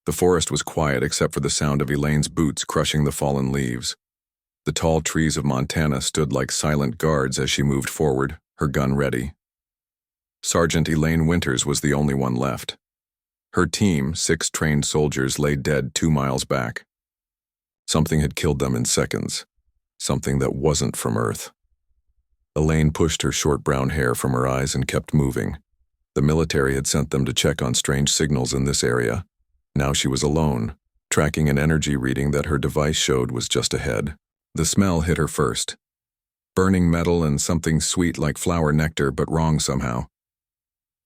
The forest was quiet except for the sound of Elaine's boots crushing the fallen leaves. The tall trees of Montana stood like silent guards as she moved forward, her gun ready. Sergeant Elaine Winters was the only one left. Her team, 6 trained soldiers, lay dead 2 miles back. Something had killed them in seconds. Something that wasn't from Earth. Elaine pushed her short brown hair from her eyes and kept moving. The military had sent them to check on strange signals in this area. Now she was alone, tracking an energy reading that her device showed was just ahead. The smell hit her first. Burning metal and something sweet like flower nectar, but wrong somehow.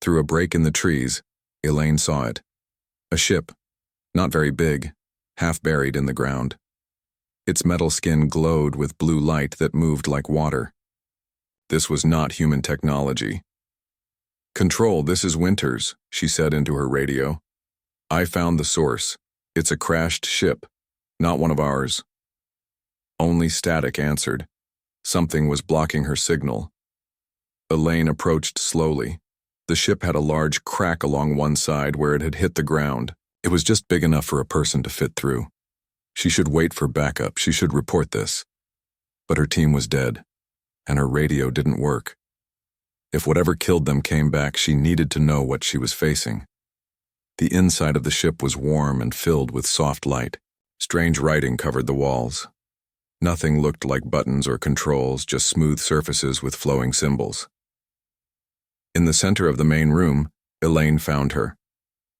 Through a break in the trees, Elaine saw it. A ship, not very big, half buried in the ground. Its metal skin glowed with blue light that moved like water. This was not human technology. "Control, this is Winters," she said into her radio. "I found the source. It's a crashed ship, not one of ours." Only static answered. Something was blocking her signal. Elaine approached slowly. The ship had a large crack along one side where it had hit the ground. It was just big enough for a person to fit through. She should wait for backup. She should report this. But her team was dead, and her radio didn't work. If whatever killed them came back, she needed to know what she was facing. The inside of the ship was warm and filled with soft light. Strange writing covered the walls. Nothing looked like buttons or controls, just smooth surfaces with flowing symbols. In the center of the main room, Elaine found her.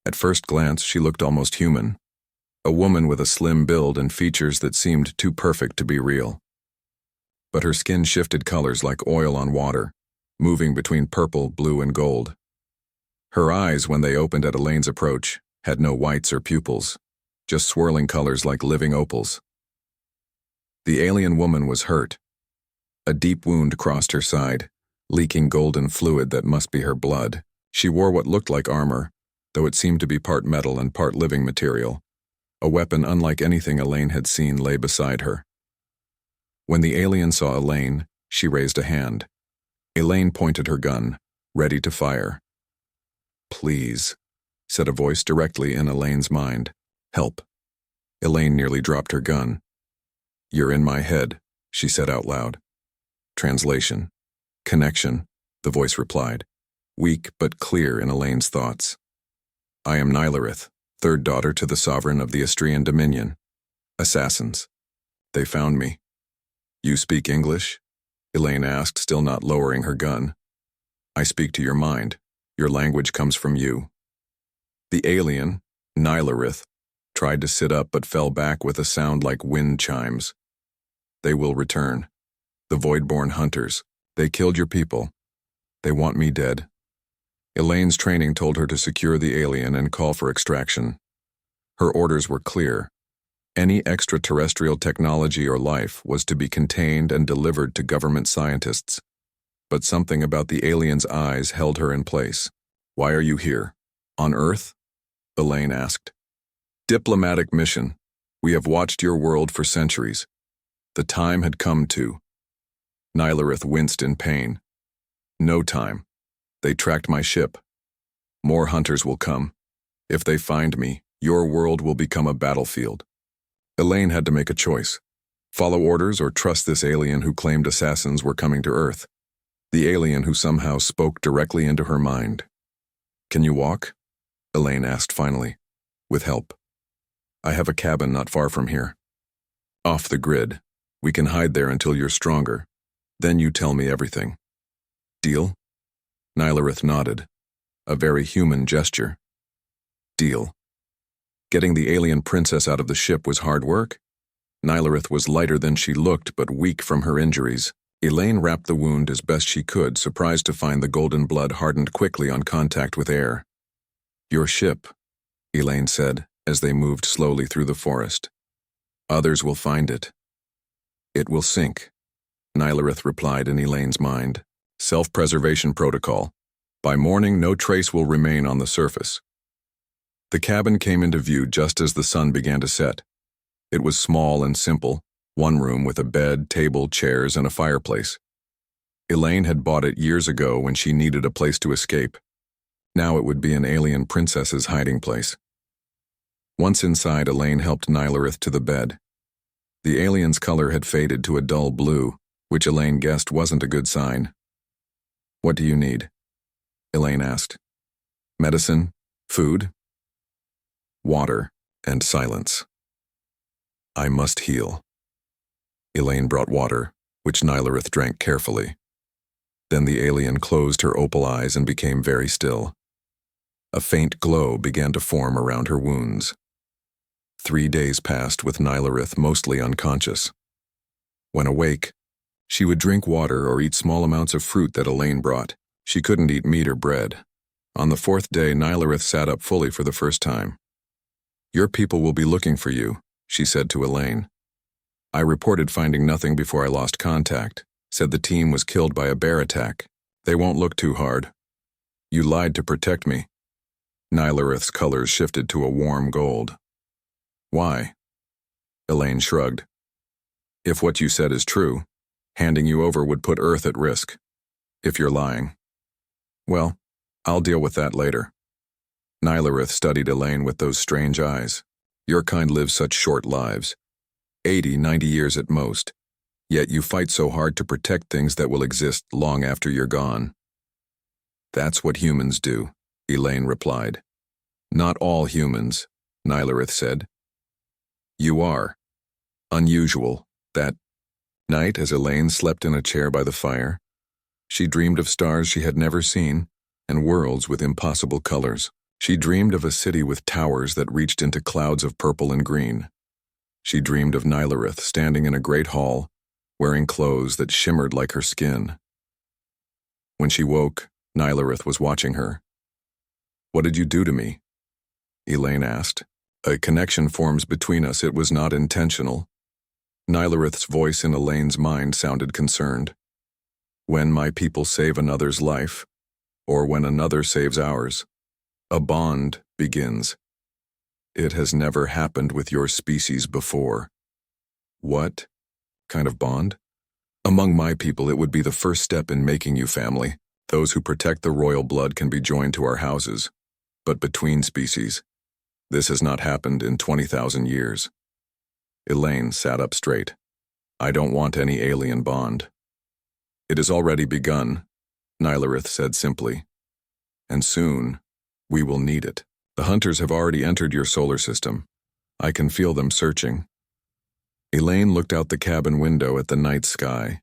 At first glance, she looked almost human. A woman with a slim build and features that seemed too perfect to be real. But her skin shifted colors like oil on water, moving between purple, blue, and gold. Her eyes, when they opened at Elaine's approach, had no whites or pupils, just swirling colors like living opals. The alien woman was hurt. A deep wound crossed her side, leaking golden fluid that must be her blood. She wore what looked like armor, though it seemed to be part metal and part living material. A weapon unlike anything Elaine had seen lay beside her. When the alien saw Elaine, she raised a hand. Elaine pointed her gun, ready to fire. "Please," said a voice directly in Elaine's mind. "Help." Elaine nearly dropped her gun. "You're in my head," she said out loud. Translation. "Connection," the voice replied, weak but clear in Elaine's thoughts. "I am Nylareth, 3rd daughter to the sovereign of the Astrian Dominion. Assassins. They found me." "You speak English?" Elaine asked, still not lowering her gun. "I speak to your mind. Your language comes from you." The alien, Nylareth, tried to sit up but fell back with a sound like wind chimes. "They will return. The Voidborn hunters. They killed your people. They want me dead." Elaine's training told her to secure the alien and call for extraction. Her orders were clear. Any extraterrestrial technology or life was to be contained and delivered to government scientists. But something about the alien's eyes held her in place. "Why are you here? On Earth?" Elaine asked. "Diplomatic mission. We have watched your world for centuries. The time had come to..." Nylareth winced in pain. "No time. They tracked my ship. More hunters will come. If they find me, your world will become a battlefield." Elaine had to make a choice. Follow orders or trust this alien who claimed assassins were coming to Earth. The alien who somehow spoke directly into her mind. "Can you walk?" Elaine asked finally. "With help. I have a cabin not far from here. Off the grid. We can hide there until you're stronger. Then you tell me everything. Deal?" Nylareth nodded. A very human gesture. "Deal." Getting the alien princess out of the ship was hard work. Nylareth was lighter than she looked, but weak from her injuries. Elaine wrapped the wound as best she could, surprised to find the golden blood hardened quickly on contact with air. "Your ship," Elaine said, as they moved slowly through the forest. "Others will find it." "It will sink," Nylareth replied in Elaine's mind. "Self-preservation protocol. By morning, no trace will remain on the surface." The cabin came into view just as the sun began to set. It was small and simple, one room with a bed, table, chairs, and a fireplace. Elaine had bought it years ago when she needed a place to escape. Now it would be an alien princess's hiding place. Once inside, Elaine helped Nylareth to the bed. The alien's color had faded to a dull blue, which Elaine guessed wasn't a good sign. "What do you need?" Elaine asked. "Medicine? Food?" "Water and silence." "I must heal." Elaine brought water, which Nylareth drank carefully. Then the alien closed her opal eyes and became very still. A faint glow began to form around her wounds. 3 days passed with Nylareth mostly unconscious. When awake, she would drink water or eat small amounts of fruit that Elaine brought. She couldn't eat meat or bread. On the 4th day, Nylareth sat up fully for the first time. "Your people will be looking for you," she said to Elaine. "I reported finding nothing before I lost contact. Said the team was killed by a bear attack. They won't look too hard. You lied to protect me." Nylareth's colors shifted to a warm gold. "Why?" Elaine shrugged. "If what you said is true, handing you over would put Earth at risk. If you're lying, well, I'll deal with that later." Nylareth studied Elaine with those strange eyes. "Your kind lives such short lives. 80, 90 years at most. Yet you fight so hard to protect things that will exist long after you're gone." "That's what humans do," Elaine replied. "Not all humans," Nylareth said. "You are. Unusual." That night, as Elaine slept in a chair by the fire, she dreamed of stars she had never seen and worlds with impossible colors. She dreamed of a city with towers that reached into clouds of purple and green. She dreamed of Nylareth standing in a great hall, wearing clothes that shimmered like her skin. When she woke, Nylareth was watching her. "What did you do to me?" Elaine asked. "A connection forms between us. It was not intentional." Nylareth's voice in Elaine's mind sounded concerned. "When my people save another's life, or when another saves ours, a bond begins. It has never happened with your species before." "What kind of bond?" "Among my people, it would be the first step in making you family. Those who protect the royal blood can be joined to our houses. But between species, this has not happened in 20,000 years. Elaine sat up straight. "I don't want any alien bond." "It has already begun," Nylareth said simply. "And soon, we will need it. The hunters have already entered your solar system. I can feel them searching." Elaine looked out the cabin window at the night sky.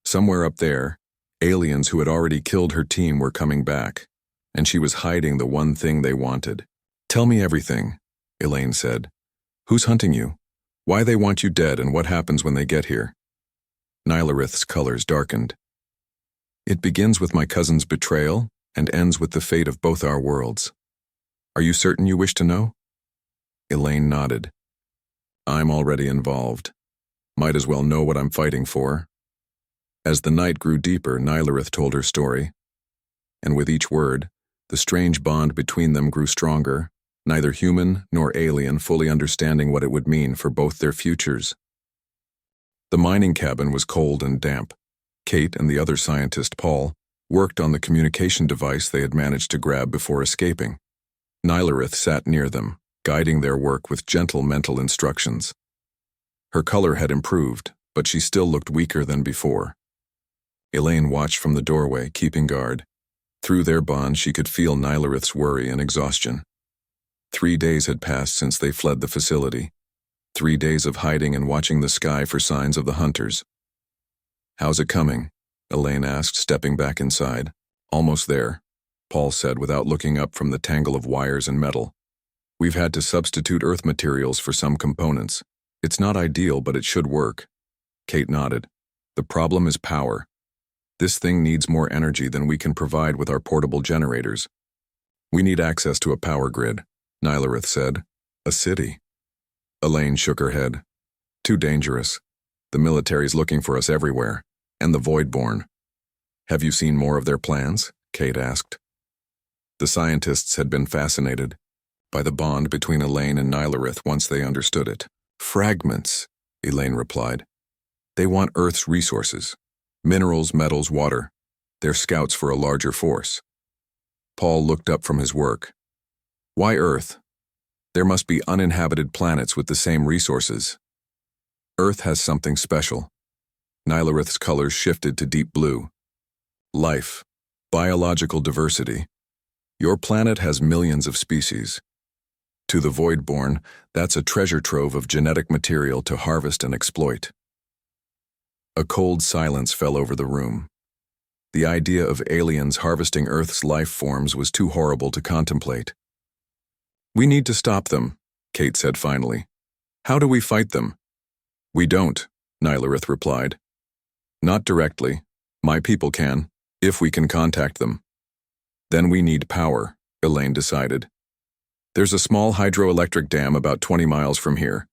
Somewhere up there, aliens who had already killed her team were coming back, and she was hiding the one thing they wanted. "Tell me everything," Elaine said. "Who's hunting you? Why they want you dead, and what happens when they get here?" Nylareth's colors darkened. "It begins with my cousin's betrayal and ends with the fate of both our worlds. Are you certain you wish to know?" Elaine nodded. "I'm already involved. Might as well know what I'm fighting for." As the night grew deeper, Nylareth told her story. And with each word, the strange bond between them grew stronger, neither human nor alien fully understanding what it would mean for both their futures. The mining cabin was cold and damp. Kate and the other scientist, Paul, worked on the communication device they had managed to grab before escaping. Nylareth sat near them, guiding their work with gentle mental instructions. Her color had improved, but she still looked weaker than before. Elaine watched from the doorway, keeping guard. Through their bond, she could feel Nylareth's worry and exhaustion. 3 days had passed since they fled the facility. 3 days of hiding and watching the sky for signs of the hunters. "How's it coming?" Elaine asked, stepping back inside. "Almost there," Paul said without looking up from the tangle of wires and metal. "We've had to substitute Earth materials for some components. It's not ideal, but it should work." Kate nodded. "The problem is power. This thing needs more energy than we can provide with our portable generators. We need access to a power grid," Nylareth said. "A city." Elaine shook her head. "Too dangerous. The military's looking for us everywhere. And the Voidborn." "Have you seen more of their plans?" Kate asked. The scientists had been fascinated by the bond between Elaine and Nylareth once they understood it. "Fragments," Elaine replied. "They want Earth's resources. Minerals, metals, water. They're scouts for a larger force." Paul looked up from his work. "Why Earth?" There must be uninhabited planets with the same resources. Earth has something special. Nylareth's colors shifted to deep blue. Life. Biological diversity. Your planet has millions of species. To the Voidborn, that's a treasure trove of genetic material to harvest and exploit. A cold silence fell over the room. The idea of aliens harvesting Earth's life forms was too horrible to contemplate. We need to stop them, Kate said finally. How do we fight them? We don't, Nylareth replied. Not directly. My people can, if we can contact them. Then we need power, Elaine decided. There's a small hydroelectric dam about 20 miles from here,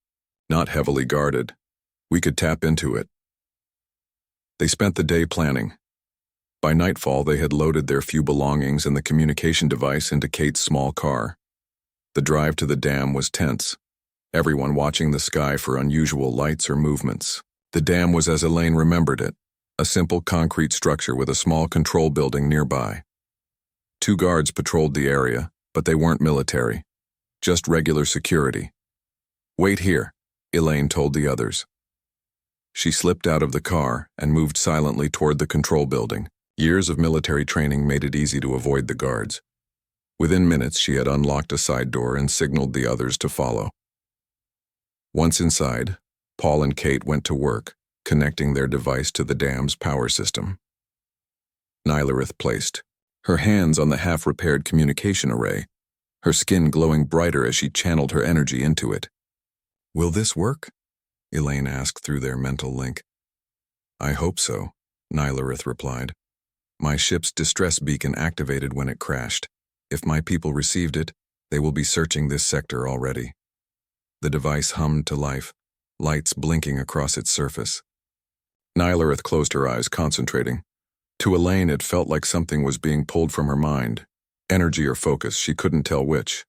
not heavily guarded. We could tap into it. They spent the day planning. By nightfall, they had loaded their few belongings and the communication device into Kate's small car. The drive to the dam was tense, everyone watching the sky for unusual lights or movements. The dam was as Elaine remembered it, a simple concrete structure with a small control building nearby. 2 guards patrolled the area, but they weren't military, just regular security. Wait here, Elaine told the others. She slipped out of the car and moved silently toward the control building. Years of military training made it easy to avoid the guards. Within minutes, she had unlocked a side door and signaled the others to follow. Once inside, Paul and Kate went to work, connecting their device to the dam's power system. Nylareth placed her hands on the half-repaired communication array, her skin glowing brighter as she channeled her energy into it. Will this work? Elaine asked through their mental link. I hope so, Nylareth replied. My ship's distress beacon activated when it crashed. If my people received it, they will be searching this sector already. The device hummed to life, lights blinking across its surface. Nylareth closed her eyes, concentrating. To Elaine, it felt like something was being pulled from her mind. Energy or focus, she couldn't tell which.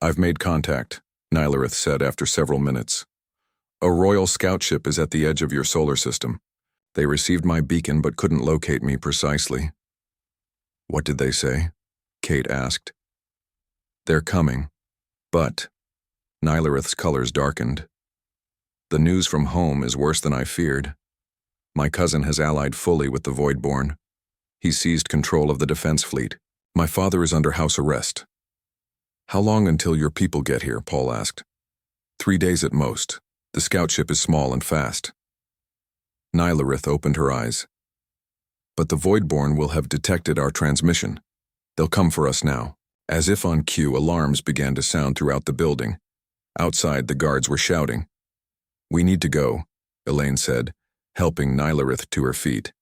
I've made contact, Nylareth said after several minutes. A Royal Scout ship is at the edge of your solar system. They received my beacon but couldn't locate me precisely. What did they say? Kate asked. They're coming, but... Nylareth's colors darkened. The news from home is worse than I feared. My cousin has allied fully with the Voidborn. He seized control of the defense fleet. My father is under house arrest. How long until your people get here? Paul asked. 3 days at most. The scout ship is small and fast. Nylareth opened her eyes. But the Voidborn will have detected our transmission. They'll come for us now. As if on cue, alarms began to sound throughout the building. Outside, the guards were shouting. We need to go, Elaine said, helping Nylareth to her feet.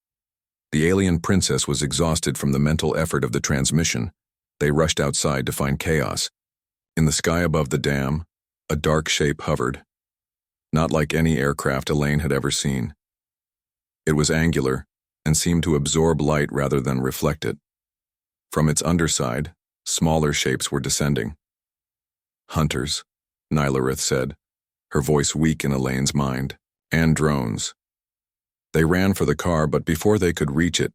The alien princess was exhausted from the mental effort of the transmission. They rushed outside to find chaos. In the sky above the dam, a dark shape hovered. Not like any aircraft Elaine had ever seen. It was angular and seemed to absorb light rather than reflect it. From its underside, smaller shapes were descending. Hunters, Nylareth said, her voice weak in Elaine's mind, and drones. They ran for the car, but before they could reach it,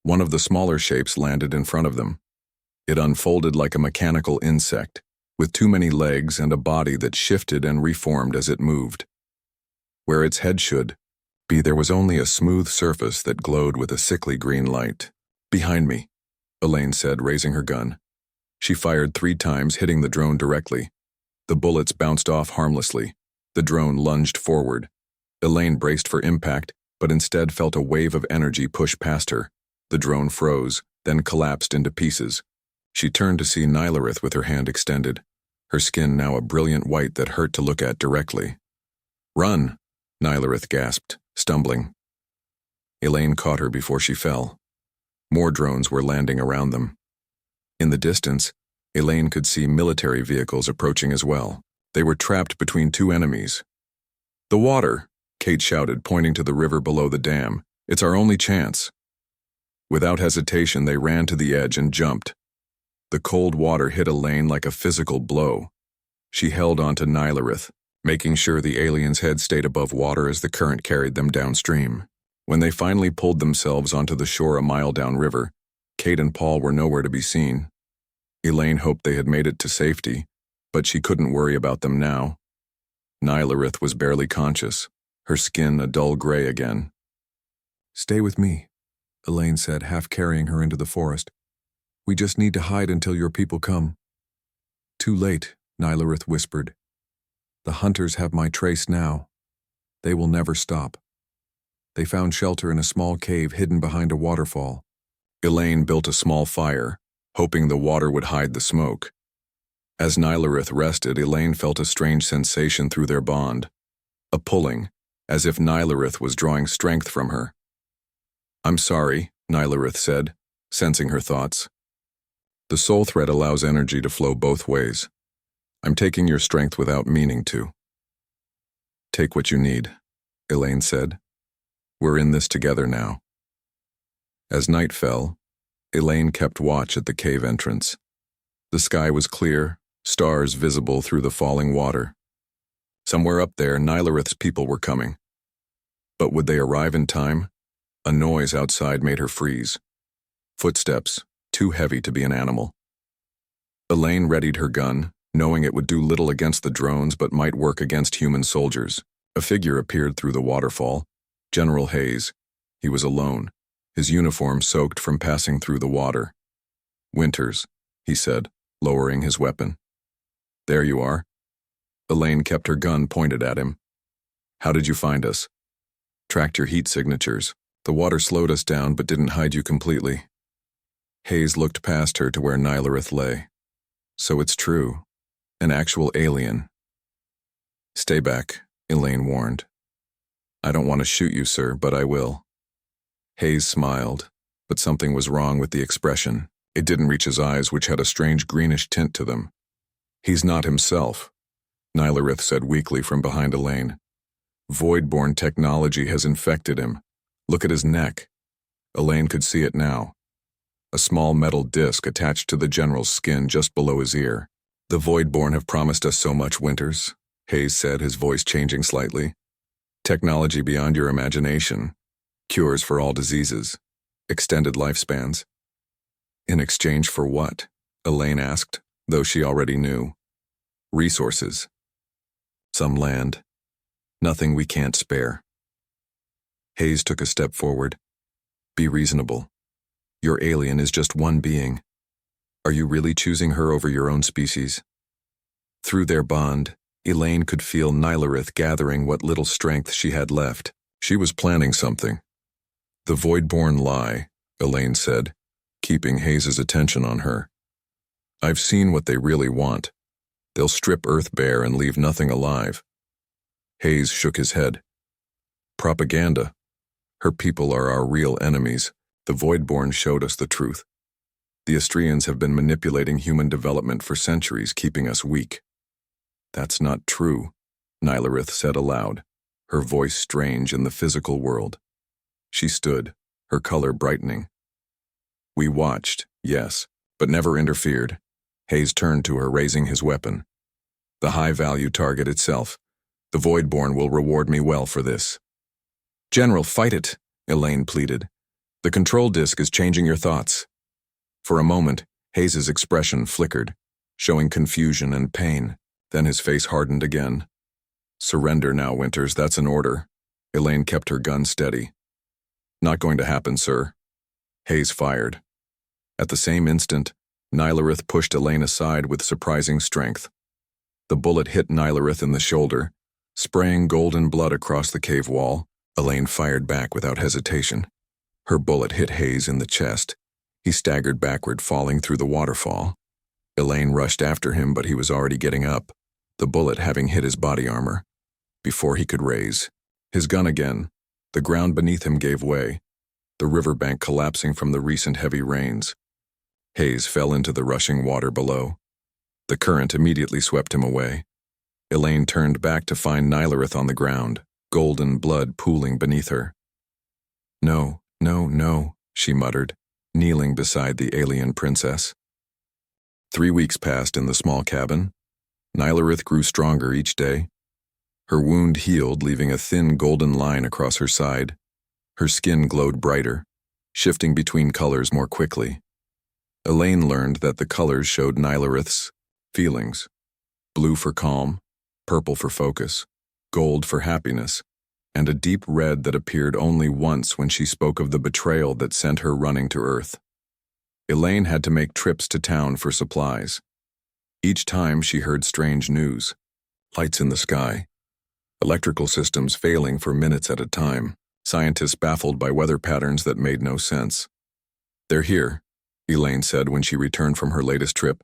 one of the smaller shapes landed in front of them. It unfolded like a mechanical insect, with too many legs and a body that shifted and reformed as it moved. Where its head should be, there was only a smooth surface that glowed with a sickly green light. Behind me, Elaine said, raising her gun. She fired 3 times, hitting the drone directly. The bullets bounced off harmlessly. The drone lunged forward. Elaine braced for impact, but instead felt a wave of energy push past her. The drone froze, then collapsed into pieces. She turned to see Nylareth with her hand extended, her skin now a brilliant white that hurt to look at directly. Run, Nylareth gasped, stumbling. Elaine caught her before she fell. More drones were landing around them. In the distance, Elaine could see military vehicles approaching as well. They were trapped between 2 enemies. The water, Kate shouted, pointing to the river below the dam. It's our only chance. Without hesitation, they ran to the edge and jumped. The cold water hit Elaine like a physical blow. She held on to Nylareth, making sure the alien's head stayed above water as the current carried them downstream. When they finally pulled themselves onto the shore a mile downriver, Kate and Paul were nowhere to be seen. Elaine hoped they had made it to safety, But she couldn't worry about them now. Nylarith was barely conscious, her skin a dull gray again. "Stay with me," Elaine said, half carrying her into the forest. "We just need to hide until your people come." "Too late," Nylarith whispered. "The hunters have my trace now. They will never stop." They found shelter in a small cave hidden behind a waterfall. Elaine built a small fire, hoping the water would hide the smoke. As Nylarith rested, Elaine felt a strange sensation through their bond. A pulling, as if Nylarith was drawing strength from her. "I'm sorry," Nylarith said, sensing her thoughts. "The soul thread allows energy to flow both ways. I'm taking your strength without meaning to." "Take what you need," Elaine said. "We're in this together now." As night fell, Elaine kept watch at the cave entrance. The sky was clear, stars visible through the falling water. Somewhere up there, Nylarith's people were coming. But would they arrive in time? A noise outside made her freeze. Footsteps, too heavy to be an animal. Elaine readied her gun, knowing it would do little against the drones but might work against human soldiers. A figure appeared through the waterfall. General Hayes. He was alone, his uniform soaked from passing through the water. "Winters," he said, lowering his weapon. "There you are." Elaine kept her gun pointed at him. "How did you find us?" "Tracked your heat signatures. The water slowed us down but didn't hide you completely." Hayes looked past her to where Nylarith lay. "So it's true. An actual alien." "Stay back," Elaine warned. "I don't want to shoot you, sir, but I will." Hayes smiled, but something was wrong with the expression. It didn't reach his eyes, which had a strange greenish tint to them. "He's not himself," Nylarith said weakly from behind Elaine. "Void-born technology has infected him. Look at his neck." Elaine could see it now. A small metal disc attached to the general's skin just below his ear. "The Void-born have promised us so much, Winters," Hayes said, his voice changing slightly. "Technology beyond your imagination. Cures for all diseases. Extended lifespans." "In exchange for what?" Elaine asked, though she already knew. "Resources. Some land. Nothing we can't spare." Hayes took a step forward. "Be reasonable. Your alien is just one being. Are you really choosing her over your own species?" Through their bond, Elaine could feel Nylarith gathering what little strength she had left. She was planning something. "The Void-born lie," Elaine said, keeping Hayes' attention on her. "I've seen what they really want. They'll strip Earth bare and leave nothing alive." Hayes shook his head. "Propaganda. Her people are our real enemies. The Void-born showed us the truth. The Astrians have been manipulating human development for centuries, keeping us weak." "That's not true," Nylarith said aloud, her voice strange in the physical world. She stood, her color brightening. "We watched, yes, but never interfered." Hayes turned to her, raising his weapon. "The high-value target itself. The Void-born will reward me well for this." "General, fight it," Elaine pleaded. "The control disk is changing your thoughts." For a moment, Hayes' expression flickered, showing confusion and pain. Then his face hardened again. "Surrender now, Winters, that's an order." Elaine kept her gun steady. "Not going to happen, sir." Hayes fired. At the same instant, Nylarith pushed Elaine aside with surprising strength. The bullet hit Nylarith in the shoulder, spraying golden blood across the cave wall. Elaine fired back without hesitation. Her bullet hit Hayes in the chest. He staggered backward, falling through the waterfall. Elaine rushed after him, but he was already getting up, the bullet having hit his body armor. Before he could raise his gun again, the ground beneath him gave way, the riverbank collapsing from the recent heavy rains. Hayes fell into the rushing water below. The current immediately swept him away. Elaine turned back to find Nylarith on the ground, golden blood pooling beneath her. "No, no, no," she muttered, kneeling beside the alien princess. 3 weeks passed in the small cabin. Nylarith grew stronger each day. Her wound healed, leaving a thin golden line across her side. Her skin glowed brighter, shifting between colors more quickly. Elaine learned that the colors showed Nylarith's feelings. blue for calm, purple for focus, gold for happiness, and a deep red that appeared only once when she spoke of the betrayal that sent her running to Earth. Elaine had to make trips to town for supplies. Each time she heard strange news. Lights in the sky, electrical systems failing for minutes at a time, scientists baffled by weather patterns that made no sense. "They're here," Elaine said when she returned from her latest trip.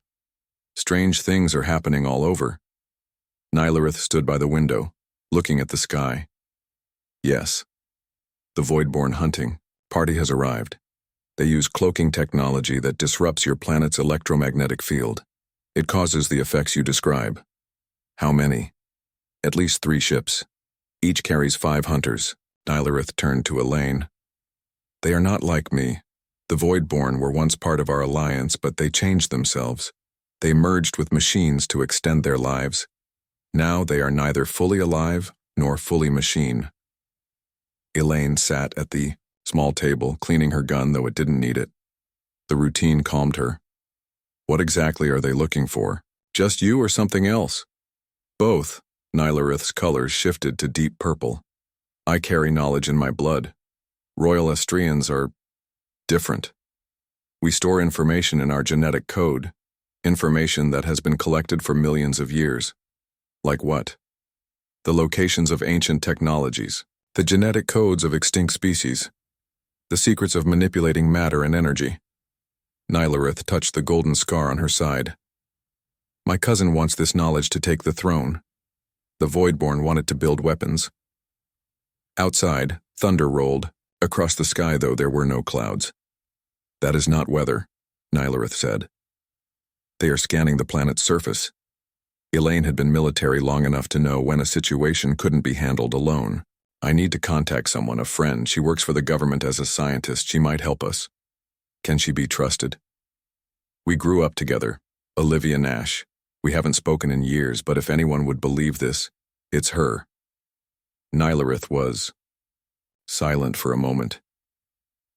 "Strange things are happening all over." Nylareth stood by the window, looking at the sky. "Yes. The Voidborn hunting party has arrived. They use cloaking technology that disrupts your planet's electromagnetic field. It causes the effects you describe." "How many?" "At least 3 ships. Each carries 5 hunters." Nylareth turned to Elaine. "They are not like me. The Voidborn were once part of our alliance, but they changed themselves. They merged with machines to extend their lives. Now they are neither fully alive nor fully machine." Elaine sat at the small table, cleaning her gun though it didn't need it. The routine calmed her. "What exactly are they looking for? Just you or something else?" "Both." Nylareth's colors shifted to deep purple. "I carry knowledge in my blood. Royal Estrians are different. We store information in our genetic code, information that has been collected for millions of years." "Like what?" "The locations of ancient technologies, the genetic codes of extinct species, the secrets of manipulating matter and energy." Nylareth touched the golden scar on her side. "My cousin wants this knowledge to take the throne. The Voidborn wanted to build weapons." Outside, thunder rolled. Across the sky, though, there were no clouds. "That is not weather," Nylareth said. "They are scanning the planet's surface." Elaine had been military long enough to know when a situation couldn't be handled alone. "I need to contact someone, a friend. She works for the government as a scientist. She might help us." "Can she be trusted?" "We grew up together. Olivia Nash. We haven't spoken in years, but if anyone would believe this, it's her." Nylareth was silent for a moment.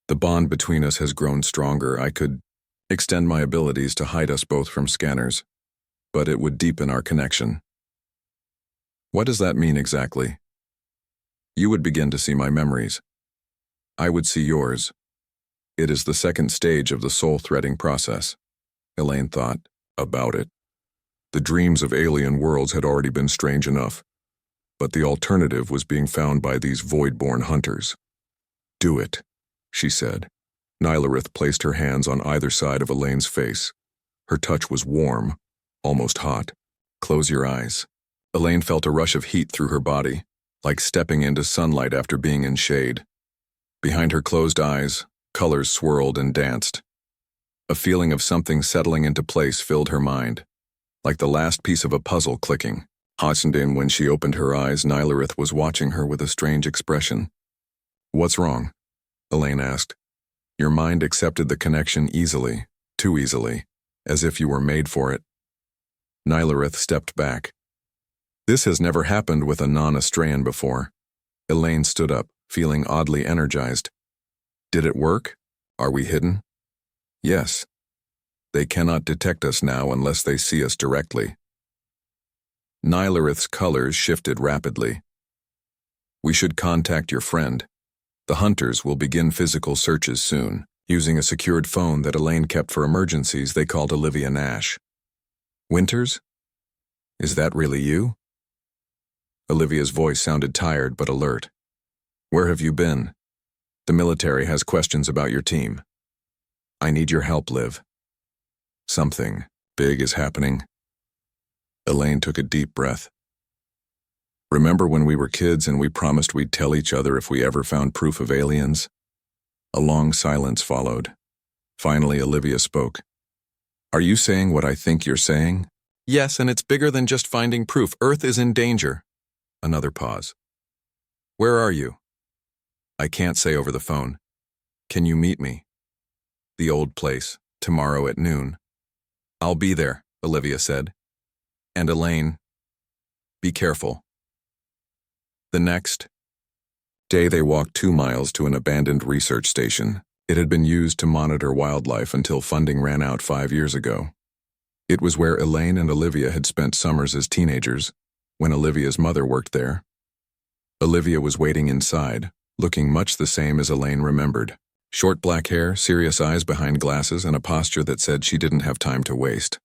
"The bond between us has grown stronger. I could extend my abilities to hide us both from scanners, but it would deepen our connection." "What does that mean exactly?" "You would begin to see my memories. I would see yours. It is the second stage of the soul-threading process." Elaine thought about it. The dreams of alien worlds had already been strange enough, but the alternative was being found by these Voidborn hunters. "Do it," she said. Nylareth placed her hands on either side of Elaine's face. Her touch was warm, almost hot. "Close your eyes." Elaine felt a rush of heat through her body, like stepping into sunlight after being in shade. Behind her closed eyes, colors swirled and danced. A feeling of something settling into place filled her mind, like the last piece of a puzzle clicking. And when she opened her eyes, Nylareth was watching her with a strange expression. "What's wrong?" Elaine asked. "Your mind accepted the connection easily, too easily, as if you were made for it." Nylareth stepped back. "This has never happened with a non-Astraean before." Elaine stood up, feeling oddly energized. "Did it work? Are we hidden?" "Yes. They cannot detect us now unless they see us directly." Nylareth's colors shifted rapidly. "We should contact your friend. The hunters will begin physical searches soon, using a secured phone that Elaine kept for emergencies they called Olivia Nash." "Winters? Is that really you?" Olivia's voice sounded tired but alert. "Where have you been? The military has questions about your team. I need your help, Liv. Something big is happening." Elaine took a deep breath. "Remember when we were kids and we promised we'd tell each other if we ever found proof of aliens?" A long silence followed. Finally, Olivia spoke. "Are you saying what I think you're saying?" "Yes, and it's bigger than just finding proof. Earth is in danger." Another pause. "Where are you?" "I can't say over the phone. Can you meet me?" "The old place, tomorrow at noon." "I'll be there," Olivia said. "And Elaine, be careful." The next day they walked 2 miles to an abandoned research station. It had been used to monitor wildlife until funding ran out 5 years ago. It was where Elaine and Olivia had spent summers as teenagers, when Olivia's mother worked there. Olivia was waiting inside, looking much the same as Elaine remembered. Short black hair, serious eyes behind glasses, and a posture that said she didn't have time to waste.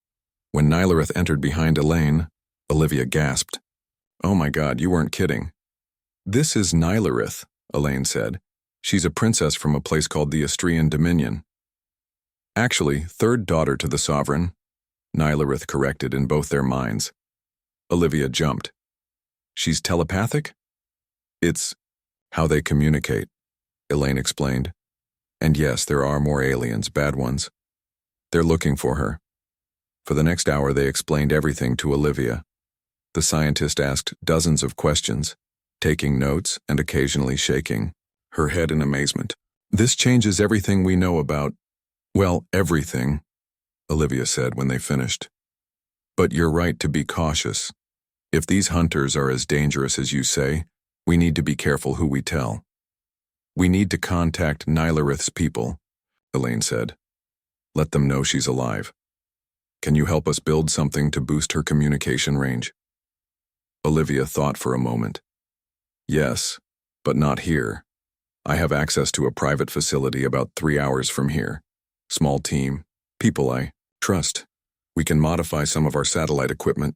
When Nylareth entered behind Elaine, Olivia gasped. "Oh my God, you weren't kidding." "This is Nylareth," Elaine said. "She's a princess from a place called the Astrian Dominion." "Actually, third daughter to the sovereign," Nylareth corrected in both their minds. Olivia jumped. "She's telepathic?" "It's how they communicate," Elaine explained. "And yes, there are more aliens, bad ones. They're looking for her." For the next hour they explained everything to Olivia. The scientist asked dozens of questions, taking notes and occasionally shaking her head in amazement. "This changes everything we know about, well, everything," Olivia said when they finished. "But you're right to be cautious. If these hunters are as dangerous as you say, we need to be careful who we tell." "We need to contact Nylareth's people," Elaine said. "Let them know she's alive. Can you help us build something to boost her communication range?" Olivia thought for a moment. "Yes, but not here. I have access to a private facility about 3 hours from here. Small team, people I trust. We can modify some of our satellite equipment."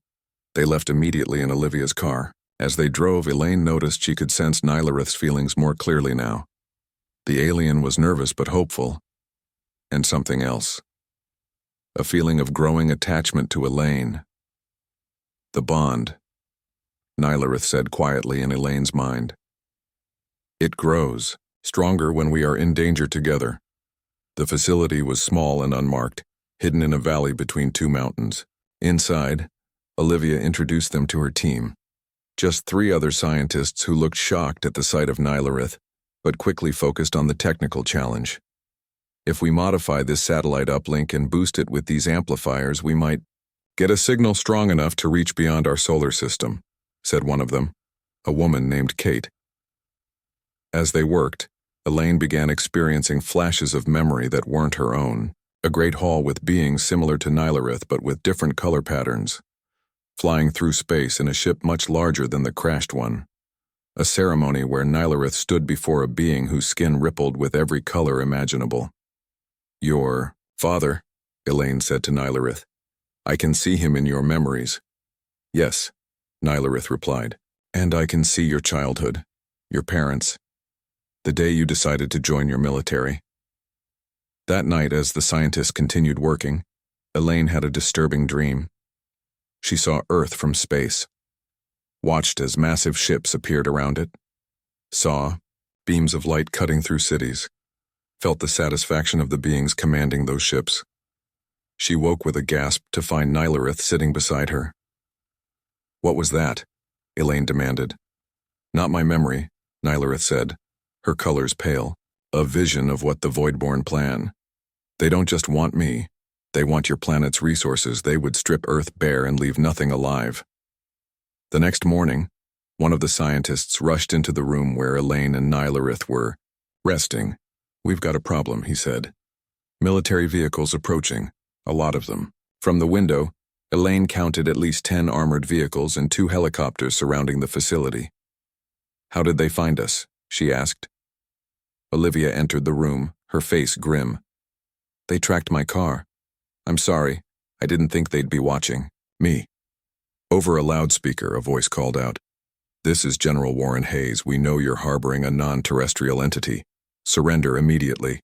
They left immediately in Olivia's car. As they drove, Elaine noticed she could sense Nylareth's feelings more clearly now. The alien was nervous but hopeful. And something else. A feeling of growing attachment to Elaine. "The bond," Nylareth said quietly in Elaine's mind. "It grows, stronger when we are in danger together." The facility was small and unmarked, hidden in a valley between two mountains. Inside, Olivia introduced them to her team. Just 3 other scientists who looked shocked at the sight of Nylareth, but quickly focused on the technical challenge. "If we modify this satellite uplink and boost it with these amplifiers, we might get a signal strong enough to reach beyond our solar system," said one of them, a woman named Kate. As they worked, Elaine began experiencing flashes of memory that weren't her own. A great hall with beings similar to Nylareth but with different color patterns. Flying through space in a ship much larger than the crashed one. A ceremony where Nylareth stood before a being whose skin rippled with every color imaginable. "Your father," Elaine said to Nylareth. "I can see him in your memories." "Yes," Nylareth replied. "And I can see your childhood, your parents, the day you decided to join your military." That night, as the scientists continued working, Elaine had a disturbing dream. She saw Earth from space, watched as massive ships appeared around it, saw beams of light cutting through cities, felt the satisfaction of the beings commanding those ships. She woke with a gasp to find Nylareth sitting beside her. "What was that?" Elaine demanded. "Not my memory," Nylareth said, her colors pale. "A vision of what the Voidborn plan. They don't just want me. They want your planet's resources. They would strip Earth bare and leave nothing alive." The next morning, one of the scientists rushed into the room where Elaine and Nylareth were resting. "We've got a problem," he said. "Military vehicles approaching, a lot of them." From the window, Elaine counted at least 10 armored vehicles and 2 helicopters surrounding the facility. "How did they find us?" she asked. Olivia entered the room, her face grim. "They tracked my car. I'm sorry, I didn't think they'd be watching me." Over a loudspeaker, a voice called out, "This is General Warren Hayes. We know you're harboring a non-terrestrial entity. Surrender immediately."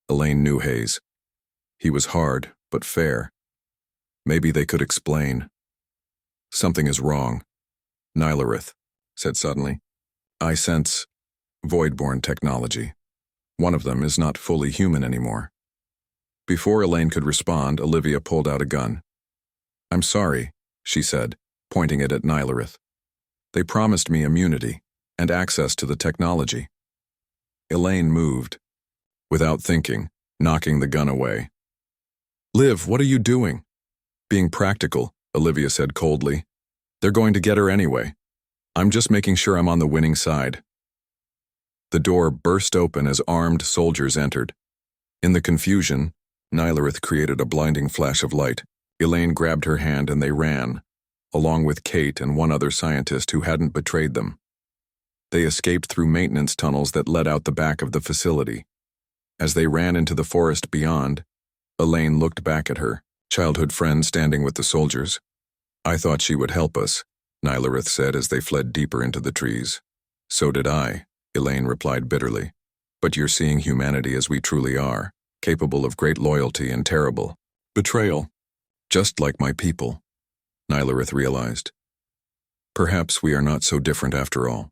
Elaine knew Hayes. He was hard, but fair. Maybe they could explain. "Something is wrong," Nylareth said suddenly. "I sense Voidborn technology. One of them is not fully human anymore." Before Elaine could respond, Olivia pulled out a gun. "I'm sorry," she said, pointing it at Nylareth. "They promised me immunity and access to the technology." Elaine moved, without thinking, knocking the gun away. "Liv, what are you doing?" "Being practical," Olivia said coldly. "They're going to get her anyway. I'm just making sure I'm on the winning side." The door burst open as armed soldiers entered. In the confusion, Nylareth created a blinding flash of light. Elaine grabbed her hand and they ran, along with Kate and one other scientist who hadn't betrayed them. They escaped through maintenance tunnels that led out the back of the facility. As they ran into the forest beyond, Elaine looked back at her childhood friend standing with the soldiers. "I thought she would help us," Nylareth said as they fled deeper into the trees. "So did I," Elaine replied bitterly. "But you're seeing humanity as we truly are, capable of great loyalty and terrible betrayal. Just like my people," Nylareth realized. "Perhaps we are not so different after all."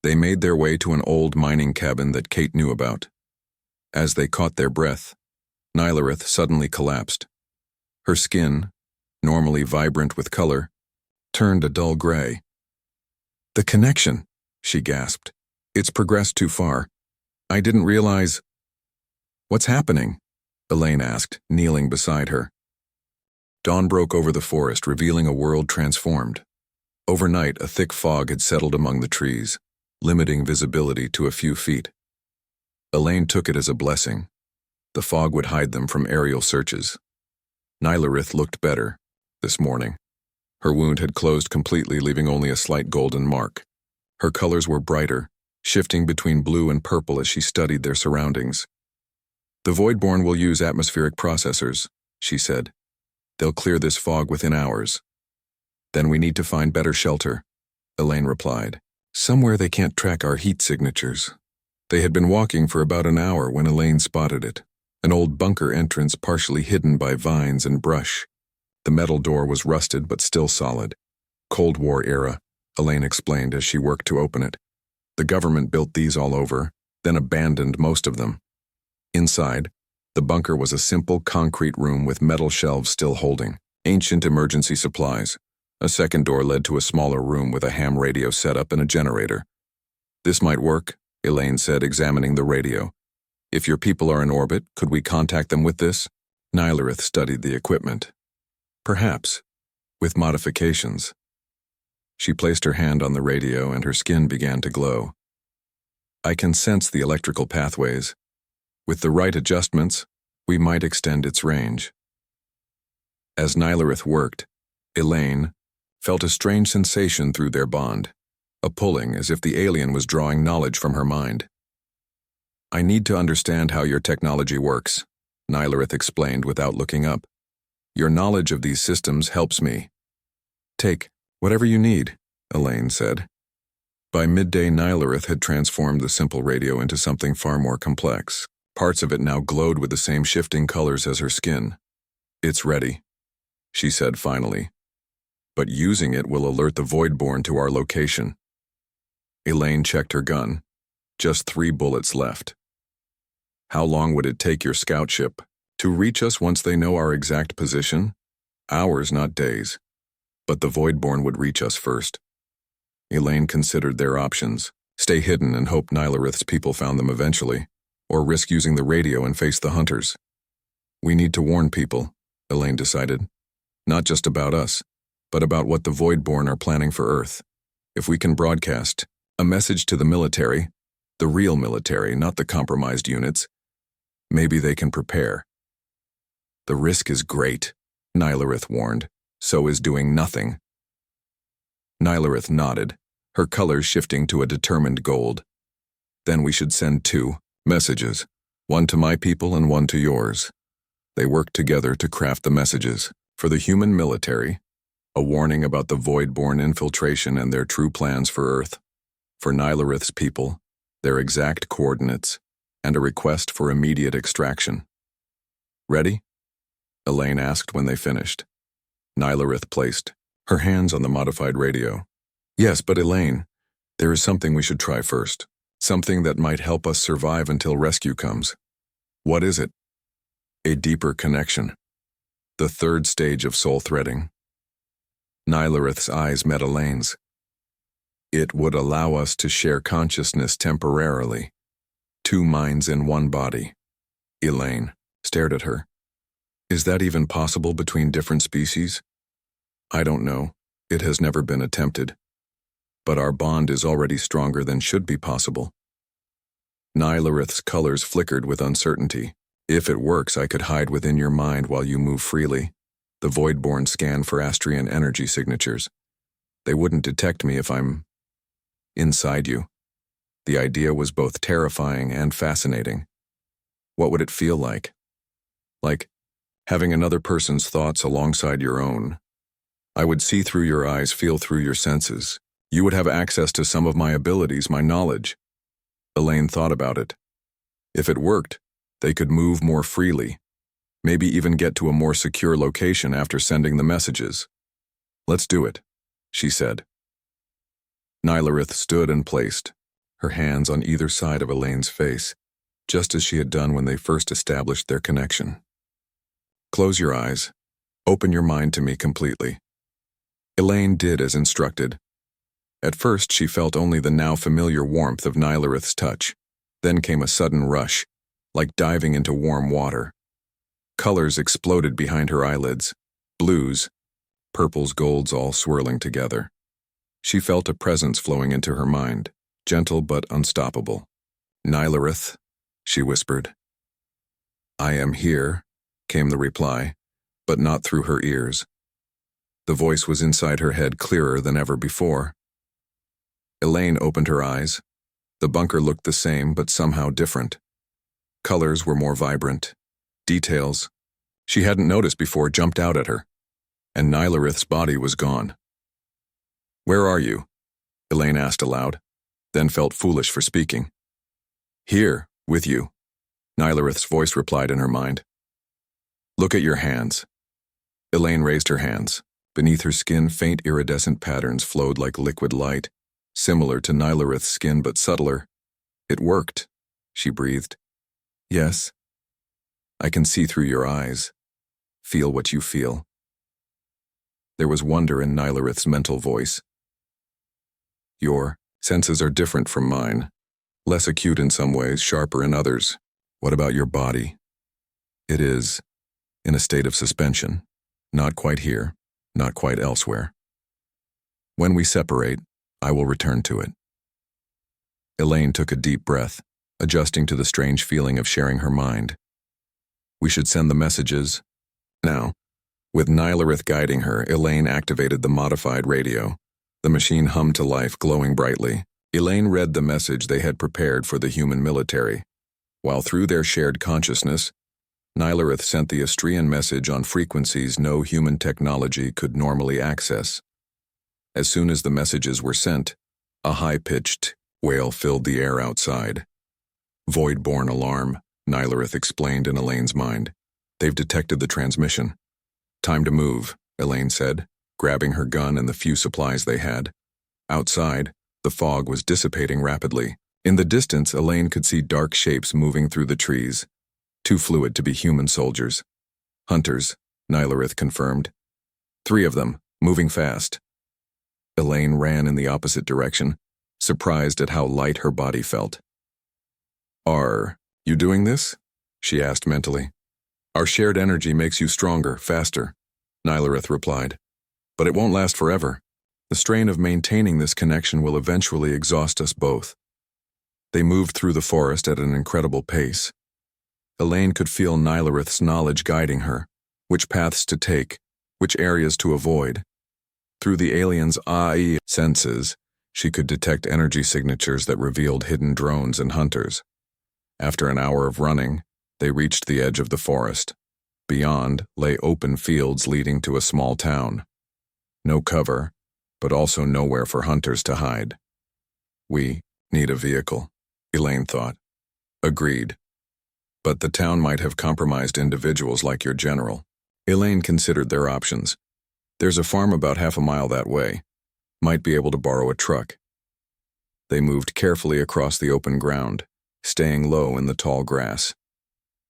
They made their way to an old mining cabin that Kate knew about. As they caught their breath, Nylareth suddenly collapsed. Her skin, normally vibrant with color, turned a dull gray. "The connection," she gasped. "It's progressed too far. I didn't realize—" "What's happening?" Elaine asked, kneeling beside her. Dawn broke over the forest, revealing a world transformed. Overnight, a thick fog had settled among the trees, limiting visibility to a few feet. Elaine took it as a blessing. The fog would hide them from aerial searches. Nylareth looked better this morning. Her wound had closed completely, leaving only a slight golden mark. Her colors were brighter, shifting between blue and purple as she studied their surroundings. "The Voidborn will use atmospheric processors," she said. "They'll clear this fog within hours." "Then we need to find better shelter," Elaine replied. "Somewhere they can't track our heat signatures." They had been walking for about an hour when Elaine spotted it, an old bunker entrance partially hidden by vines and brush. The metal door was rusted but still solid. Cold War era, Elaine explained as she worked to open it. The government built these all over, then abandoned most of them. Inside, the bunker was a simple concrete room with metal shelves still holding ancient emergency supplies. A second door led to a smaller room with a ham radio setup and a generator. "This might work," Elaine said, examining the radio. "If your people are in orbit, could we contact them with this?" Nylareth studied the equipment. "Perhaps, with modifications." She placed her hand on the radio and her skin began to glow. "I can sense the electrical pathways. With the right adjustments, we might extend its range." As Nylareth worked, Elaine felt a strange sensation through their bond, a pulling as if the alien was drawing knowledge from her mind. "I need to understand how your technology works," Nylareth explained without looking up. "Your knowledge of these systems helps me." "Take whatever you need," Elaine said. By midday, Nylareth had transformed the simple radio into something far more complex. Parts of it now glowed with the same shifting colors as her skin. "It's ready," she said finally. "But using it will alert the Voidborn to our location." Elaine checked her gun. Just 3 bullets left. "How long would it take your scout ship to reach us once they know our exact position?" "Hours, not days. But the Voidborn would reach us first." Elaine considered their options: stay hidden and hope Nylareth's people found them eventually, or risk using the radio and face the hunters. "We need to warn people," Elaine decided. "Not just about us, but about what the Voidborn are planning for Earth. If we can broadcast a message to the military, the real military, not the compromised units, maybe they can prepare." "The risk is great," Nylareth warned. "So is doing nothing." Nylareth nodded, her colors shifting to a determined gold. "Then we should send 2 messages, one to my people and one to yours." They worked together to craft the messages. For the human military, a warning about the Voidborn infiltration and their true plans for Earth. For Nylareth's people, their exact coordinates, and a request for immediate extraction. "Ready?" Elaine asked when they finished. Nylareth placed her hands on the modified radio. "Yes, but Elaine, there is something we should try first. Something that might help us survive until rescue comes." "What is it?" "A deeper connection. The 3rd stage of soul threading." Nylareth's eyes met Elaine's. "It would allow us to share consciousness temporarily. 2 minds in 1 body." Elaine stared at her. "Is that even possible between different species?" "I don't know. It has never been attempted. But our bond is already stronger than should be possible." Nylareth's colors flickered with uncertainty. If it works, I could hide within your mind while you move freely. The Voidborn scan for Astrian energy signatures. They wouldn't detect me if I'm inside you. The idea was both terrifying and fascinating. What would it feel like? Like having another person's thoughts alongside your own. I would see through your eyes, feel through your senses. You would have access to some of my abilities, my knowledge. Elaine thought about it. If it worked, they could move more freely, maybe even get to a more secure location after sending the messages. Let's do it, she said. Nylareth stood and placed, her hands on either side of Elaine's face, just as she had done when they first established their connection. Close your eyes. Open your mind to me completely. Elaine did as instructed. At first, she felt only the now familiar warmth of Nylareth's touch. Then came a sudden rush, like diving into warm water. Colors exploded behind her eyelids, blues, purples, golds all swirling together. She felt a presence flowing into her mind, gentle but unstoppable. Nylareth, she whispered. I am here, came the reply, but not through her ears. The voice was inside her head, clearer than ever before. Elaine opened her eyes. The bunker looked the same, but somehow different. Colors were more vibrant. Details she hadn't noticed before jumped out at her, and Nylareth's body was gone. Where are you? Elaine asked aloud, then felt foolish for speaking. Here, with you, Nylareth's voice replied in her mind. Look at your hands. Elaine raised her hands. Beneath her skin, faint iridescent patterns flowed like liquid light, similar to Nylareth's skin but subtler. It worked, she breathed. Yes. I can see through your eyes. Feel what you feel. There was wonder in Nylareth's mental voice. Your senses are different from mine. Less acute in some ways, sharper in others. What about your body? It is in a state of suspension. Not quite here, not quite elsewhere. When we separate, I will return to it. Elaine took a deep breath, adjusting to the strange feeling of sharing her mind. We should send the messages now. With Nylareth guiding her, Elaine activated the modified radio. The machine hummed to life, glowing brightly. Elaine read the message they had prepared for the human military, while through their shared consciousness, Nylareth sent the Astrian message on frequencies no human technology could normally access. As soon as the messages were sent, a high-pitched wail filled the air outside. Voidborn alarm, Nylareth explained in Elaine's mind. They've detected the transmission. Time to move, Elaine said, grabbing her gun and the few supplies they had. Outside, the fog was dissipating rapidly. In the distance, Elaine could see dark shapes moving through the trees. Too fluid to be human soldiers. Hunters, Nylareth confirmed. 3 of them, moving fast. Elaine ran in the opposite direction, surprised at how light her body felt. Are you doing this? She asked mentally. Our shared energy makes you stronger, faster, Nylareth replied. But it won't last forever. The strain of maintaining this connection will eventually exhaust us both. They moved through the forest at an incredible pace. Elaine could feel Nylareth's knowledge guiding her, which paths to take, which areas to avoid. Through the alien's AI senses, she could detect energy signatures that revealed hidden drones and hunters. After an hour of running, they reached the edge of the forest. Beyond lay open fields leading to a small town. No cover, but also nowhere for hunters to hide. We need a vehicle, Elaine thought. Agreed. But the town might have compromised individuals like your general. Elaine considered their options. There's a farm about half a mile that way. Might be able to borrow a truck. They moved carefully across the open ground, staying low in the tall grass.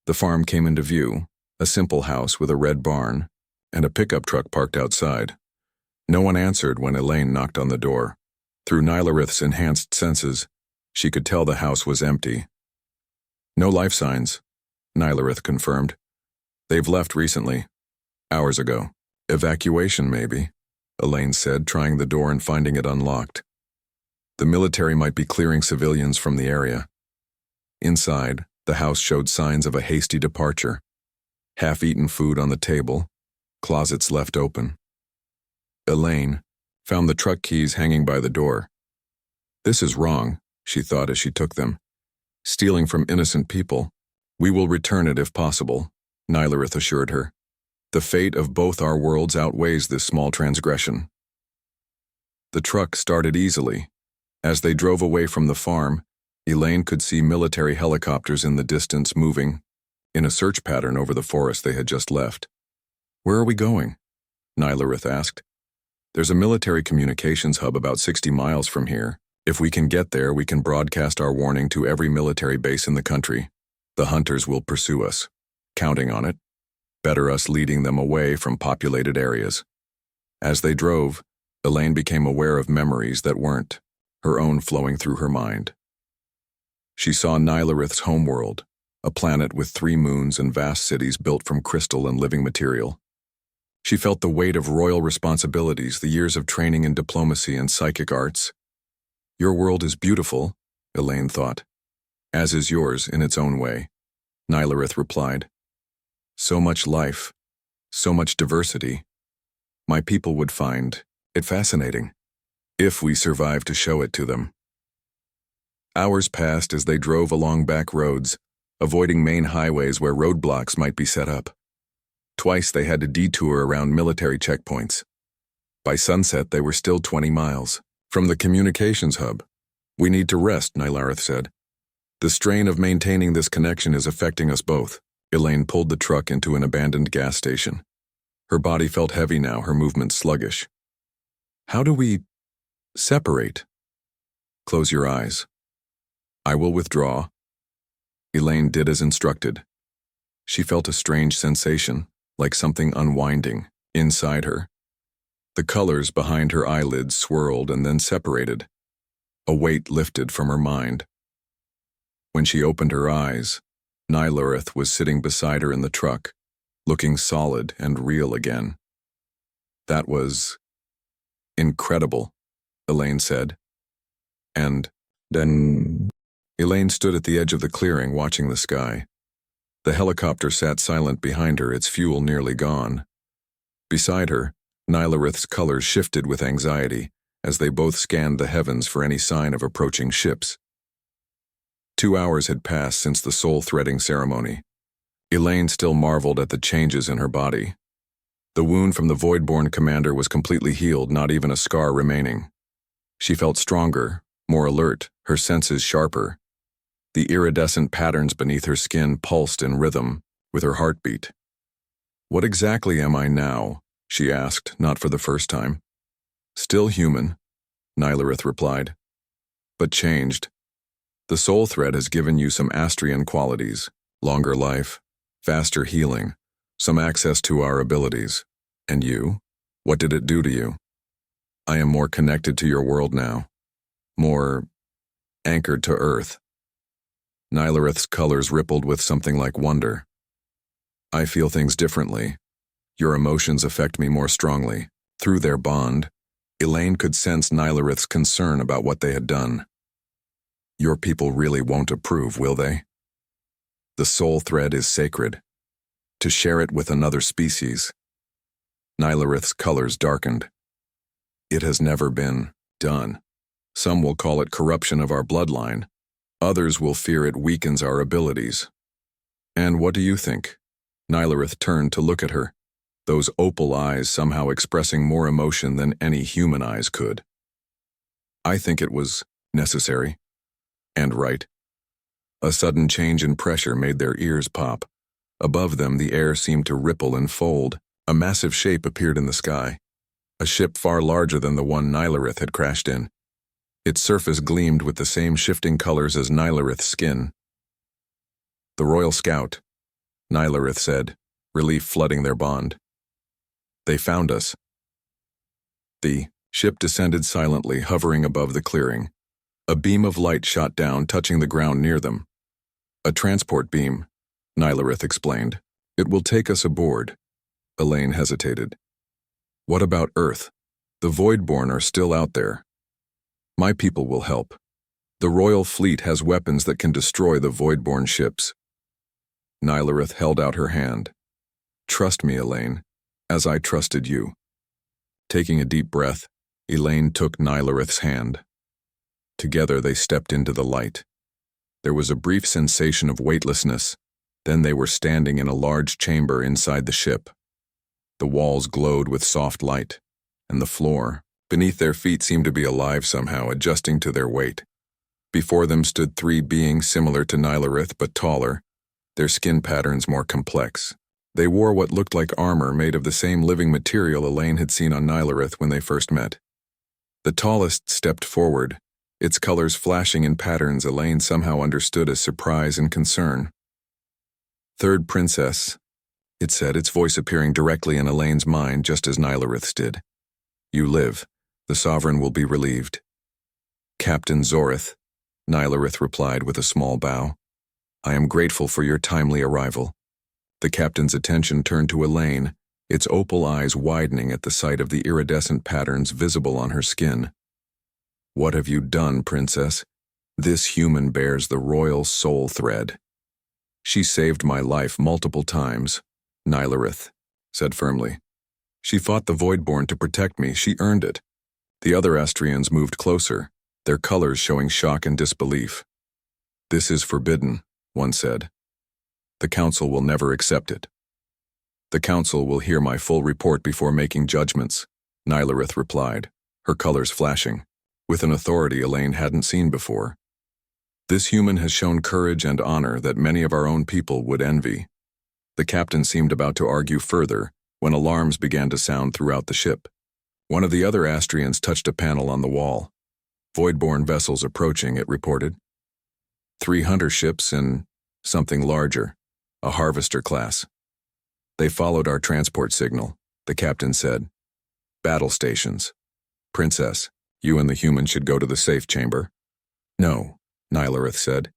The farm came into view, a simple house with a red barn, and a pickup truck parked outside. No one answered when Elaine knocked on the door. Through Nylareth's enhanced senses, she could tell the house was empty. No life signs, Nylareth confirmed. They've left recently. Hours ago. Evacuation, maybe, Elaine said, trying the door and finding it unlocked. The military might be clearing civilians from the area. Inside, The house showed signs of a hasty departure. Half-eaten food on the table, closets left open. Elaine found the truck keys hanging by the door. This is wrong, she thought as she took them. Stealing from innocent people. We will return it if possible, Nylareth assured her. The fate of both our worlds outweighs this small transgression. The truck started easily. As they drove away from the farm, Elaine could see military helicopters in the distance moving in a search pattern over the forest they had just left. Where are we going? Nylareth asked. There's a military communications hub about 60 miles from here. If we can get there, we can broadcast our warning to every military base in the country. The hunters will pursue us. Counting on it. Better us leading them away from populated areas. As they drove, Elaine became aware of memories that weren't, her own flowing through her mind. She saw Nylareth's homeworld, a planet with 3 moons and vast cities built from crystal and living material. She felt the weight of royal responsibilities, the years of training in diplomacy and psychic arts. Your world is beautiful, Elaine thought. As is yours in its own way, Nylareth replied. So much life, so much diversity. My people would find it fascinating, if we survive to show it to them. Hours passed as they drove along back roads, avoiding main highways where roadblocks might be set up. Twice they had to detour around military checkpoints. By sunset, they were still 20 miles from the communications hub. We need to rest, Nylareth said. The strain of maintaining this connection is affecting us both. Elaine pulled the truck into an abandoned gas station. Her body felt heavy now, her movements sluggish. How do we separate? Close your eyes. I will withdraw. Elaine did as instructed. She felt a strange sensation, like something unwinding, inside her. The colors behind her eyelids swirled and then separated. A weight lifted from her mind. When she opened her eyes, Nylareth was sitting beside her in the truck, looking solid and real again. That was incredible, Elaine said. And then Elaine stood at the edge of the clearing, watching the sky. The helicopter sat silent behind her, its fuel nearly gone. Beside her, Nylareth's colors shifted with anxiety as they both scanned the heavens for any sign of approaching ships. 2 hours had passed since the soul-threading ceremony. Elaine still marveled at the changes in her body. The wound from the Voidborn commander was completely healed, not even a scar remaining. She felt stronger, more alert, her senses sharper. The iridescent patterns beneath her skin pulsed in rhythm with her heartbeat. What exactly am I now? She asked, not for the first time. Still human, Nylareth replied, but changed. The soul thread has given you some Astrian qualities, longer life, faster healing, some access to our abilities. And you? What did it do to you? I am more connected to your world now, more anchored to Earth. Nylareth's colors rippled with something like wonder. I feel things differently. Your emotions affect me more strongly. Through their bond, Elaine could sense Nylareth's concern about what they had done. Your people really won't approve, will they? The soul thread is sacred. To share it with another species. Nylareth's colors darkened. It has never been done. Some will call it corruption of our bloodline. Others will fear it weakens our abilities. And what do you think? Nylareth turned to look at her, those opal eyes somehow expressing more emotion than any human eyes could. I think it was necessary. And right. A sudden change in pressure made their ears pop. Above them, the air seemed to ripple and fold. A massive shape appeared in the sky. A ship far larger than the one Nylareth had crashed in. Its surface gleamed with the same shifting colors as Nylareth's skin. The Royal Scout, Nylareth said, relief flooding their bond. They found us. The ship descended silently, hovering above the clearing. A beam of light shot down, touching the ground near them. A transport beam, Nylareth explained. It will take us aboard. Elaine hesitated. What about Earth? The Voidborn are still out there. My people will help. The Royal Fleet has weapons that can destroy the Voidborn ships. Nylareth held out her hand. Trust me, Elaine, as I trusted you. Taking a deep breath, Elaine took Nylareth's hand. Together they stepped into the light. There was a brief sensation of weightlessness, then they were standing in a large chamber inside the ship. The walls glowed with soft light, and the floor, beneath their feet, seemed to be alive somehow, adjusting to their weight. Before them stood three beings similar to Nylareth but taller, their skin patterns more complex. They wore what looked like armor made of the same living material Elaine had seen on Nylareth when they first met. The tallest stepped forward, its colors flashing in patterns Elaine somehow understood as surprise and concern. "Third princess," it said, its voice appearing directly in Elaine's mind just as Nylareth's did. "You live. The sovereign will be relieved." "Captain Zorith," Nylareth replied with a small bow. "I am grateful for your timely arrival." The captain's attention turned to Elaine, its opal eyes widening at the sight of the iridescent patterns visible on her skin. "What have you done, princess? This human bears the royal soul thread." "She saved my life multiple times," Nylareth said firmly. "She fought the Voidborn to protect me. She earned it." The other Astrians moved closer, their colors showing shock and disbelief. "This is forbidden," one said. "The council will never accept it." "The council will hear my full report before making judgments," Nylareth replied, her colors flashing, with an authority Elaine hadn't seen before. "This human has shown courage and honor that many of our own people would envy." The captain seemed about to argue further when alarms began to sound throughout the ship. One of the other Astrians touched a panel on the wall. "Voidborn vessels approaching," it reported. 3 hunter ships and something larger, a harvester class. "They followed our transport signal," the captain said. "Battle stations. Princess, you and the human should go to the safe chamber." "No," Nylareth said.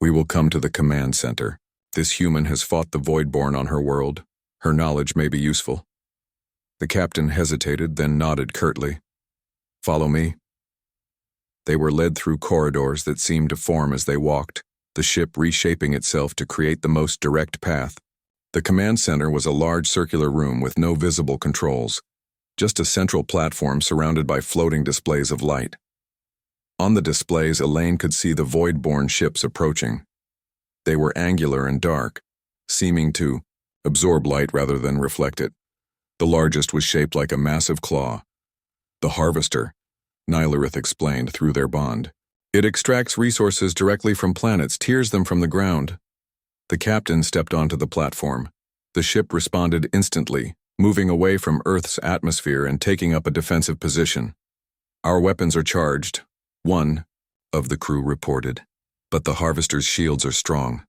"We will come to the command center. This human has fought the Voidborn on her world. Her knowledge may be useful." The captain hesitated, then nodded curtly. "Follow me." They were led through corridors that seemed to form as they walked, the ship reshaping itself to create the most direct path. The command center was a large circular room with no visible controls, just a central platform surrounded by floating displays of light. On the displays, Elaine could see the Voidborn ships approaching. They were angular and dark, seeming to absorb light rather than reflect it. The largest was shaped like a massive claw. "The Harvester," Nylareth explained through their bond. "It extracts resources directly from planets, tears them from the ground." The captain stepped onto the platform. The ship responded instantly, moving away from Earth's atmosphere and taking up a defensive position. "Our weapons are charged," one of the crew reported, "but the Harvester's shields are strong."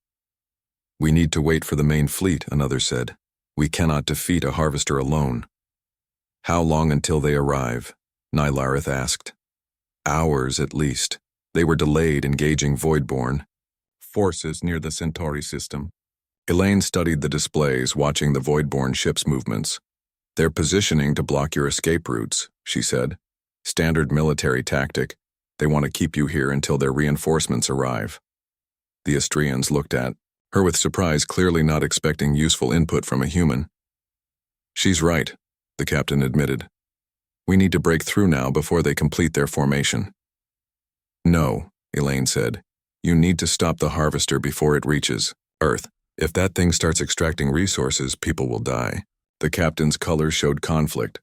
"We need to wait for the main fleet," another said. "We cannot defeat a Harvester alone." "How long until they arrive?" Nylareth asked. "Hours at least. They were delayed engaging Voidborn forces near the Centauri system." Elaine studied the displays, watching the Voidborn ships' movements. "They're positioning to block your escape routes," she said. "Standard military tactic. They want to keep you here until their reinforcements arrive." The Astrians looked at her with surprise, clearly not expecting useful input from a human. "She's right," the captain admitted. "We need to break through now before they complete their formation." "No," Elaine said. "You need to stop the Harvester before it reaches Earth. If that thing starts extracting resources, people will die." The captain's colors showed conflict.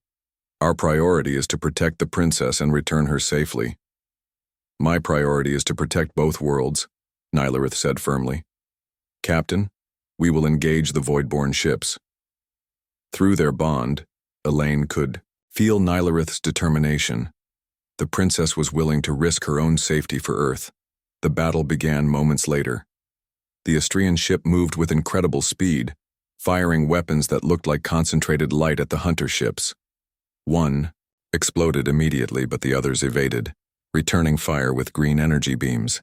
"Our priority is to protect the princess and return her safely." "My priority is to protect both worlds," Nylareth said firmly. "Captain, we will engage the Voidborn ships." Through their bond, Elaine could feel Nylareth's determination. The princess was willing to risk her own safety for Earth. The battle began moments later. The Astrian ship moved with incredible speed, firing weapons that looked like concentrated light at the hunter ships. One exploded immediately, but the others evaded, returning fire with green energy beams.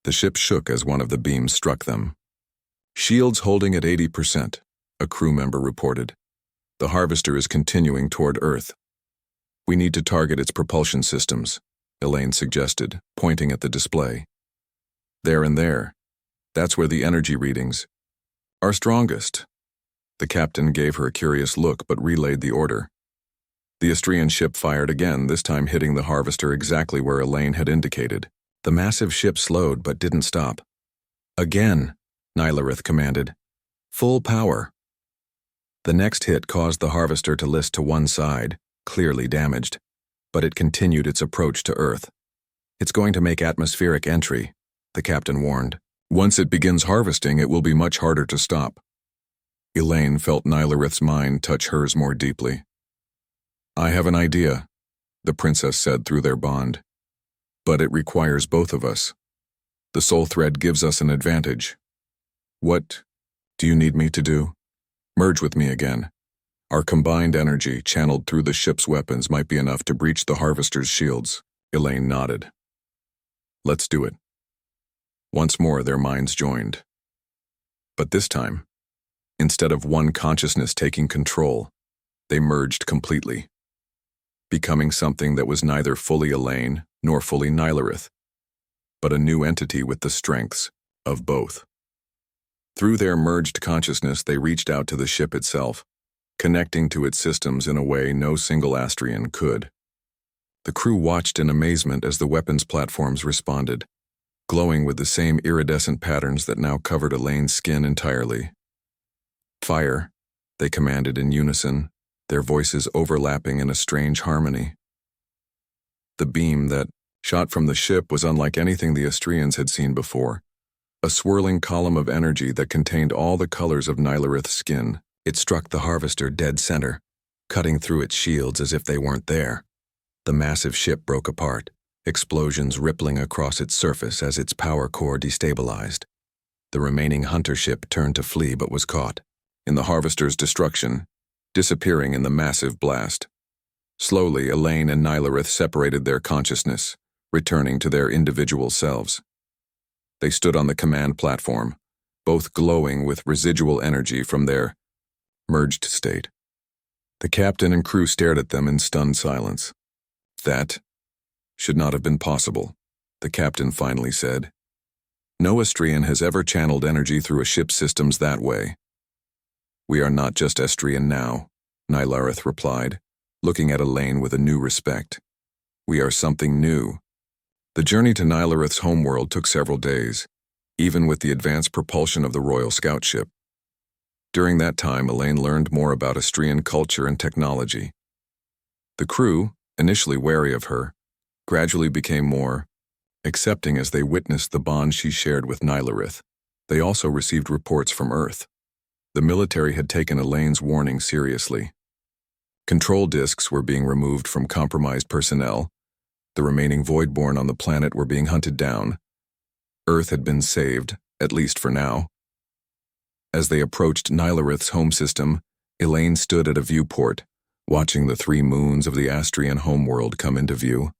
The ship shook as one of the beams struck them. "Shields holding at 80%, a crew member reported. "The Harvester is continuing toward Earth." "We need to target its propulsion systems," Elaine suggested, pointing at the display. "There and there. That's where the energy readings." Our strongest. The captain gave her a curious look but relayed the order. The Astrian ship fired again, this time hitting the harvester exactly where Elaine had indicated. The massive ship slowed but didn't stop. Again, Nylareth commanded. Full power. The next hit caused the harvester to list to one side, clearly damaged, but it continued its approach to Earth. It's going to make atmospheric entry, the captain warned. Once it begins harvesting, it will be much harder to stop. Elaine felt Nylareth's mind touch hers more deeply. I have an idea, the princess said through their bond. But it requires both of us. The soul thread gives us an advantage. What do you need me to do? Merge with me again. Our combined energy, channeled through the ship's weapons, might be enough to breach the harvester's shields. Elaine nodded. Let's do it. Once more their minds joined. But this time, instead of one consciousness taking control, they merged completely, becoming something that was neither fully Elaine nor fully Nylareth, but a new entity with the strengths of both. Through their merged consciousness, they reached out to the ship itself, connecting to its systems in a way no single Astrian could. The crew watched in amazement as the weapons platforms responded, glowing with the same iridescent patterns that now covered Elaine's skin entirely. Fire, they commanded in unison, their voices overlapping in a strange harmony. The beam that shot from the ship was unlike anything the Astrians had seen before, a swirling column of energy that contained all the colors of Nylareth's skin. It struck the harvester dead center, cutting through its shields as if they weren't there. The massive ship broke apart, explosions rippling across its surface as its power core destabilized. The remaining hunter ship turned to flee but was caught in the harvester's destruction, disappearing in the massive blast. Slowly, Elaine and Nylareth separated their consciousness, returning to their individual selves. They stood on the command platform, both glowing with residual energy from their merged state. The captain and crew stared at them in stunned silence. That should not have been possible, the captain finally said. No Astrian has ever channeled energy through a ship's systems that way. We are not just Astrian now, Nylareth replied, looking at Elaine with a new respect. We are something new. The journey to Nylareth's homeworld took several days, even with the advanced propulsion of the Royal Scout ship. During that time, Elaine learned more about Astrian culture and technology. The crew, initially wary of her, gradually became more accepting as they witnessed the bond she shared with Nylareth. They also received reports from Earth. The military had taken Elaine's warning seriously. Control discs were being removed from compromised personnel. The remaining Voidborn on the planet were being hunted down. Earth had been saved, at least for now. As they approached Nylareth's home system, Elaine stood at a viewport, watching the 3 moons of the Astrian homeworld come into view.